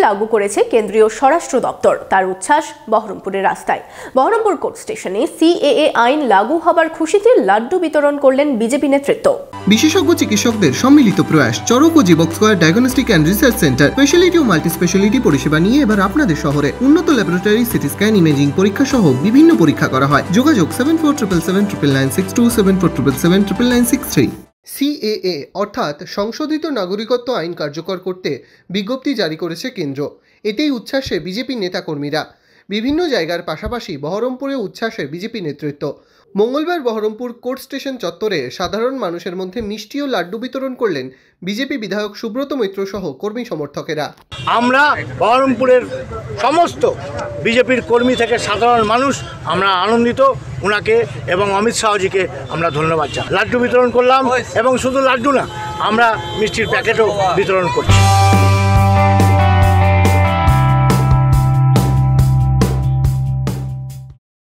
লাগু করেছে কেন্দ্রীয় স্বরাষ্ট্র দপ্তর। তার উচ্ছ্বাস বহরমপুরের রাস্তায়। বহরমপুর কোর্ট স্টেশনে সিএএ আইন লাগু হবার খুশিতে লাড্ডু বিতরণ করলেন বিজেপি নেতৃত্ব। বিশেষজ্ঞ চিকিৎসকদের সম্মিলিত প্রয়াস, চরক ও Jibak square diagnostic and research centre speciality ও মাল্টি স্পেশালিটি পরিষেবা নিয়ে এবার আপনাদের শহরে। উন্নত ল্যাবরেটরি, সিটি স্ক্যান, ইমেজিং পরীক্ষা সহ বিভিন্ন পরীক্ষা করা হয়। যোগাযোগ 7477799962, 7477799963। সিএএ অর্থাৎ সংশোধিত নাগরিকত্ব আইন কার্যকর করতে বিজ্ঞপ্তি জারি করেছে কেন্দ্র। এতেই উচ্ছ্বাসে বিজেপি নেতাকর্মীরা। বিভিন্ন জায়গার পাশাপাশি বহরমপুরে উচ্ছ্বাসে বিজেপি নেতৃত্ব। মঙ্গলবার বহরমপুর কোর্ট স্টেশন চত্বরে সাধারণ মানুষের মধ্যে মিষ্টি ও লাড্ডু বিতরণ করলেন বিজেপি বিধায়ক সুব্রত মৈত্র সহ কর্মী সমর্থকেরা। আমরা বহরমপুরের সমস্ত বিজেপির কর্মী থেকে সাধারণ মানুষ আমরা আনন্দিত। ওনাকে এবং অমিত শাহজিকে আমরা ধন্যবাদ জানাই। লাড্ডু বিতরণ করলাম এবং শুধু লাড্ডু না, আমরা মিষ্টির প্যাকেটও বিতরণ করছি।